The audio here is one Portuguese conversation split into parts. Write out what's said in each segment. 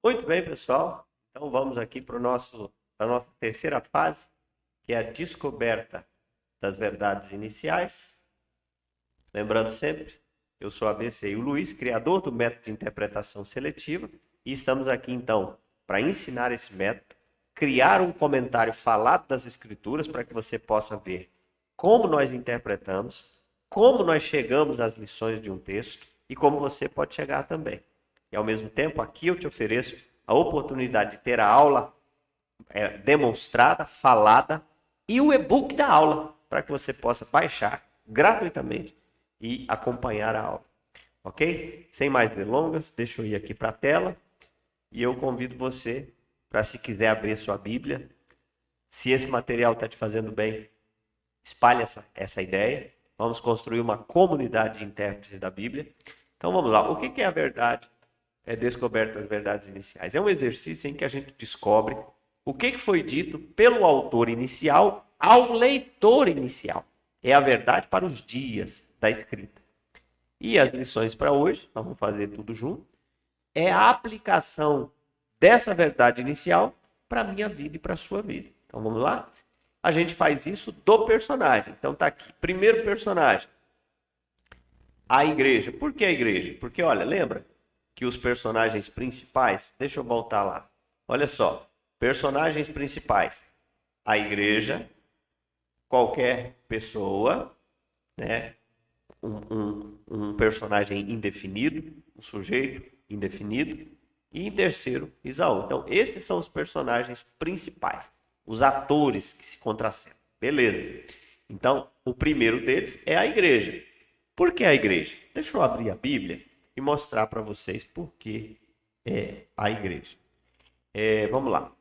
Muito bem, pessoal. Então vamos aqui para a nossa terceira fase, que é a descoberta das verdades iniciais. Lembrando sempre, eu sou a ABC e o Luiz, criador do método de interpretação seletiva, e estamos aqui então para ensinar esse método, criar um comentário falado das escrituras para que você possa ver como nós interpretamos, como nós chegamos às lições de um texto e como você pode chegar também. E ao mesmo tempo, aqui eu te ofereço a oportunidade de ter a aula demonstrada, falada e o e-book da aula para que você possa baixar gratuitamente e acompanhar a aula. Ok? Sem mais delongas, deixa eu ir aqui para a tela e eu convido você para, se quiser abrir sua Bíblia, se esse material está te fazendo bem, espalhe essa ideia. Vamos construir uma comunidade de intérpretes da Bíblia. Então vamos lá. O que é a verdade? É descoberta das verdades iniciais. É um exercício em que a gente descobre o que foi dito pelo autor inicial ao leitor inicial. É a verdade para os dias da escrita. E as lições para hoje, nós vamos fazer tudo junto, é a aplicação dessa verdade inicial para a minha vida e para a sua vida. Então vamos lá? A gente faz isso do personagem. Então tá aqui. Primeiro personagem, a igreja. Por que a igreja? Porque, olha, lembra que os personagens principais, deixa eu voltar lá. Olha só, personagens principais, a igreja, qualquer pessoa, né? Um personagem indefinido, um sujeito indefinido, e em terceiro, Isaú. Então, esses são os personagens principais, os atores que se contracenam. Beleza. Então, o primeiro deles é a igreja. Por que a igreja? Deixa eu abrir a Bíblia e mostrar para vocês por que é a igreja. Vamos lá.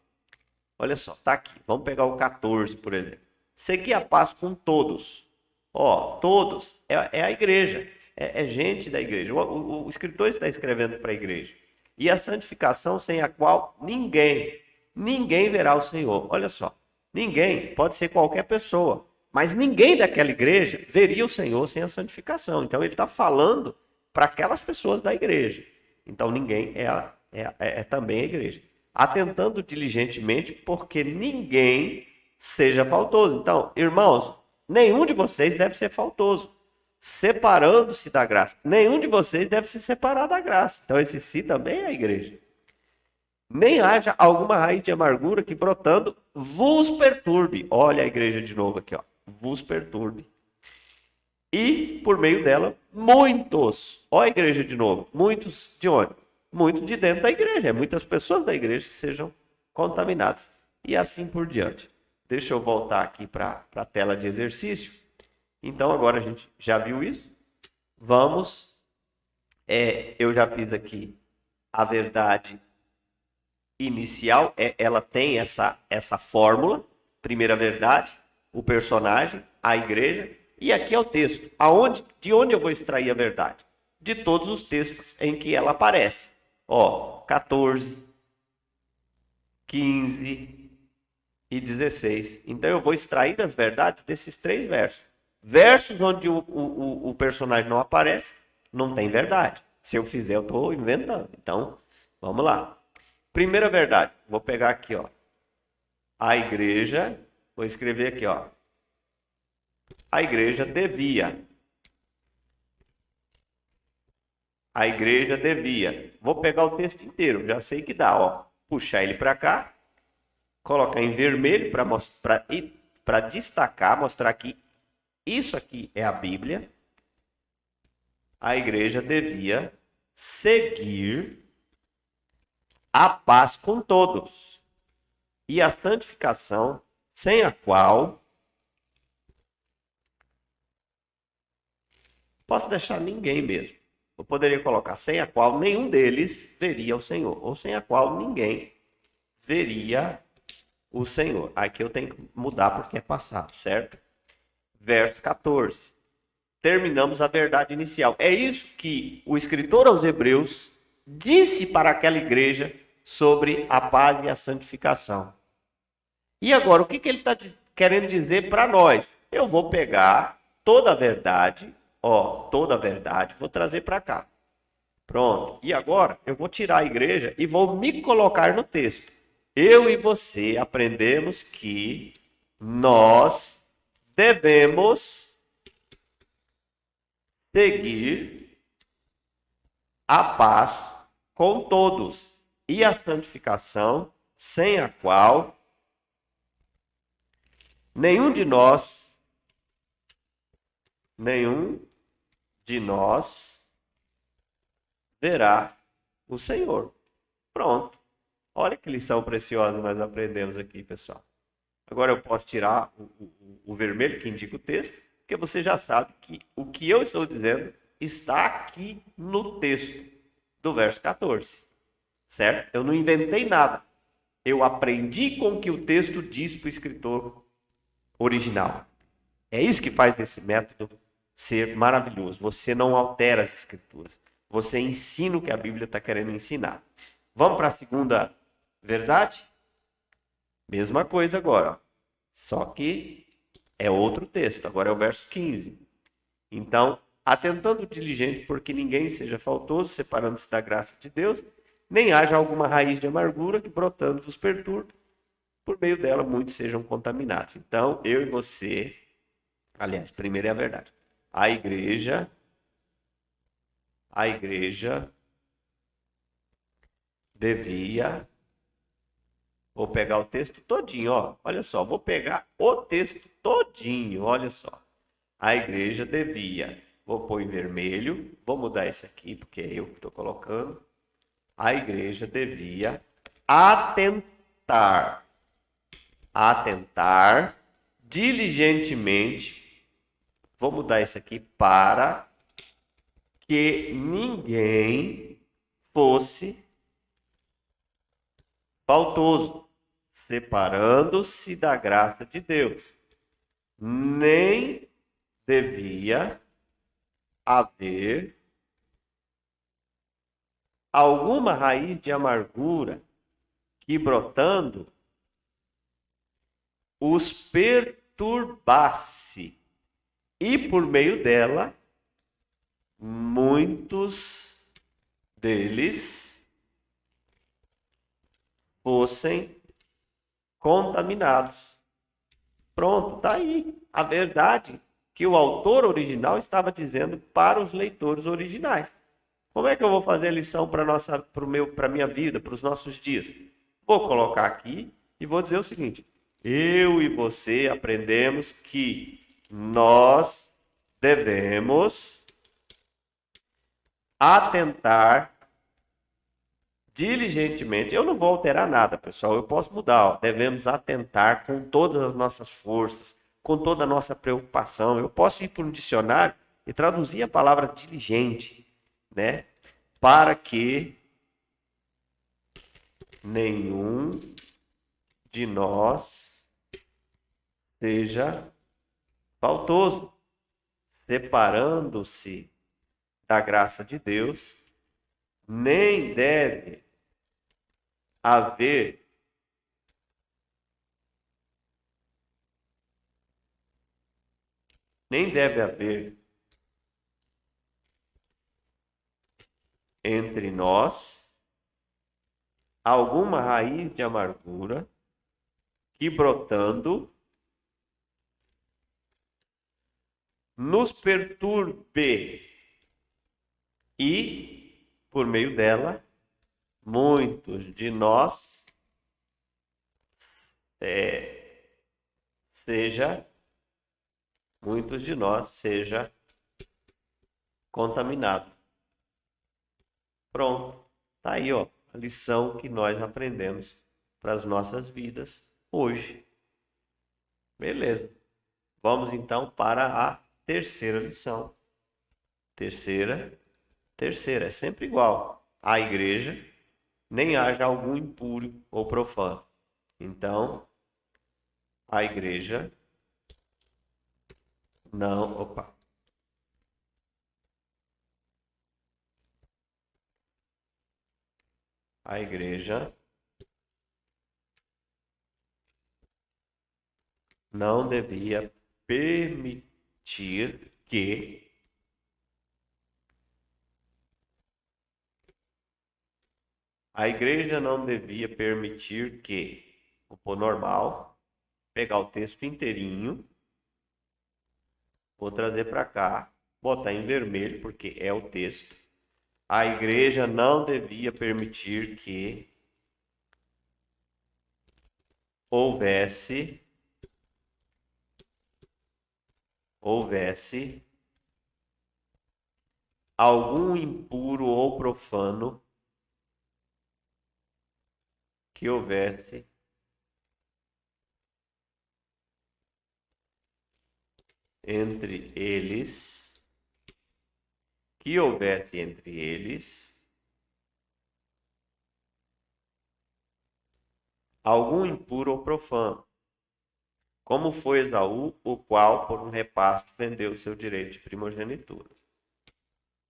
Olha só, tá aqui. Vamos pegar o 14, por exemplo. Seguir a paz com todos. Ó, todos é a igreja. É gente da igreja. O escritor está escrevendo para a igreja. E a santificação sem a qual ninguém verá o Senhor. Olha só. Ninguém, pode ser qualquer pessoa. Mas ninguém daquela igreja veria o Senhor sem a santificação. Então ele está falando para aquelas pessoas da igreja. Então ninguém é também a igreja. Atentando diligentemente, porque ninguém seja faltoso. Então, irmãos, nenhum de vocês deve ser faltoso, separando-se da graça. Nenhum de vocês deve se separar da graça. Então, esse si também é a igreja. Nem haja alguma raiz de amargura que brotando vos perturbe. Olha a igreja de novo aqui, ó. Vos perturbe. E, por meio dela, muitos. Olha a igreja de novo. Muitos de onde? Muitos de dentro da igreja. Muitas pessoas da igreja que sejam contaminadas. E assim por diante. Deixa eu voltar aqui para a tela de exercício. Então, agora a gente já viu isso. Vamos. Eu já fiz aqui a verdade inicial. Ela tem essa fórmula. Primeira verdade, o personagem, a igreja. E aqui é o texto. De onde eu vou extrair a verdade? De todos os textos em que ela aparece. Ó, 14, 15 e 16. Então eu vou extrair as verdades desses três versos. Versos onde o personagem não aparece, não tem verdade. Se eu fizer, eu estou inventando. Então, vamos lá. Primeira verdade. Vou pegar aqui, ó. A igreja. Vou escrever aqui, ó. A igreja devia. A igreja devia. Vou pegar o texto inteiro, já sei que dá, ó. Puxar ele para cá, colocar em vermelho para destacar, mostrar que isso aqui é a Bíblia. A igreja devia seguir a paz com todos e a santificação, sem a qual posso deixar ninguém mesmo. Eu poderia colocar sem a qual nenhum deles veria o Senhor, ou sem a qual ninguém veria o Senhor. Aqui eu tenho que mudar porque é passado, certo? Verso 14. Terminamos a verdade inicial. É isso que o escritor aos Hebreus disse para aquela igreja sobre a paz e a santificação. E agora, o que ele está querendo dizer para nós? Eu vou pegar toda a verdade, ó, toda a verdade, vou trazer para cá. Pronto. E agora eu vou tirar a igreja e vou me colocar no texto. Eu e você aprendemos que nós devemos seguir a paz com todos e a santificação, sem a qual nenhum de nós, nenhum de nós verá o Senhor. Pronto. Olha que lição preciosa nós aprendemos aqui, pessoal. Agora eu posso tirar o vermelho que indica o texto, porque você já sabe que o que eu estou dizendo está aqui no texto do verso 14. Certo? Eu não inventei nada. Eu aprendi com o que o texto diz para o escritor original. É isso que faz desse método ser maravilhoso. Você não altera as escrituras. Você ensina o que a Bíblia está querendo ensinar. Vamos para a segunda verdade? Mesma coisa agora. Ó. Só que é outro texto. Agora é o verso 15. Então, atentando diligente porque ninguém seja faltoso, separando-se da graça de Deus, nem haja alguma raiz de amargura que brotando vos perturbe, por meio dela muitos sejam contaminados. Então, eu e você, aliás, primeiro é a verdade. A igreja devia, vou pegar o texto todinho, ó, olha só, vou pegar o texto todinho, olha só. A igreja devia, vou pôr em vermelho, vou mudar esse aqui porque é eu que estou colocando. A igreja devia atentar diligentemente, vou mudar isso aqui, para que ninguém fosse faltoso, separando-se da graça de Deus. Nem devia haver alguma raiz de amargura que brotando os perturbasse, e por meio dela muitos deles fossem contaminados. Pronto, tá aí a verdade que o autor original estava dizendo para os leitores originais. Como é que eu vou fazer a lição para a minha vida, para os nossos dias? Vou colocar aqui e vou dizer o seguinte: eu e você aprendemos que nós devemos atentar diligentemente. Eu não vou alterar nada, pessoal. Eu posso mudar. Ó. Devemos atentar com todas as nossas forças, com toda a nossa preocupação. Eu posso ir para um dicionário e traduzir a palavra diligente, né? Para que nenhum de nós seja faltoso, separando-se da graça de Deus, nem deve haver entre nós alguma raiz de amargura que brotando nos perturbe e, por meio dela, muitos de nós seja contaminado. Pronto. Tá aí, ó, a lição que nós aprendemos para as nossas vidas hoje. Beleza. Vamos então para a terceira lição. Terceira, é sempre igual. A igreja, nem haja algum impuro ou profano. Então, a igreja não, a igreja não devia permitir que A igreja não devia permitir que, vou pôr normal, pegar o texto inteirinho, vou trazer para cá, botar em vermelho, porque é o texto. A igreja não devia permitir que houvesse algum impuro ou profano que houvesse entre eles, algum impuro ou profano, como foi Esaú, o qual, por um repasto, vendeu o seu direito de primogenitura.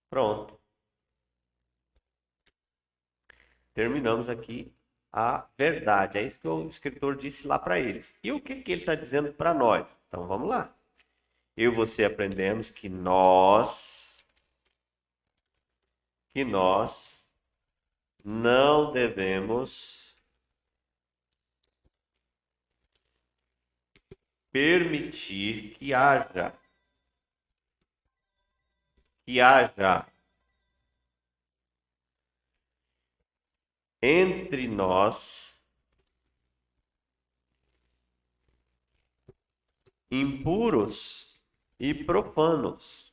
Pronto. Terminamos aqui a verdade. É isso que o escritor disse lá para eles. E o que ele está dizendo para nós? Então vamos lá. Eu e você aprendemos que nós não devemos permitir que haja entre nós impuros e profanos,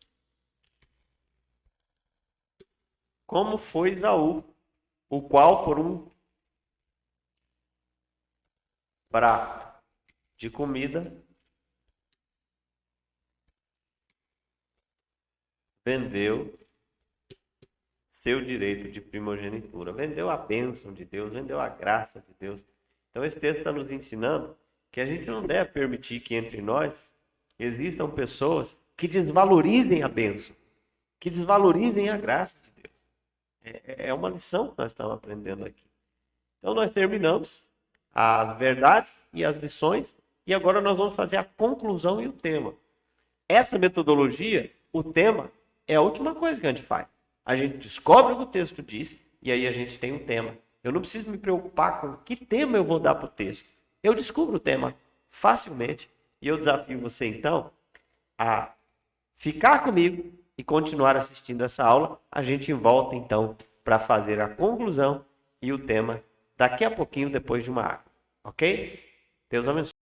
como foi Esaú, o qual por um prato de comida vendeu seu direito de primogenitura, vendeu a bênção de Deus, vendeu a graça de Deus. Então esse texto está nos ensinando que a gente não deve permitir que entre nós existam pessoas que desvalorizem a bênção, que desvalorizem a graça de Deus. É uma lição que nós estamos aprendendo aqui. Então nós terminamos as verdades e as lições e agora nós vamos fazer a conclusão e o tema. Essa metodologia, o tema, é a última coisa que a gente faz. A gente descobre o que o texto diz e aí a gente tem um tema. Eu não preciso me preocupar com que tema eu vou dar para o texto. Eu descubro o tema facilmente e eu desafio você então a ficar comigo e continuar assistindo essa aula. A gente volta então para fazer a conclusão e o tema daqui a pouquinho depois de uma água. Ok? Deus abençoe.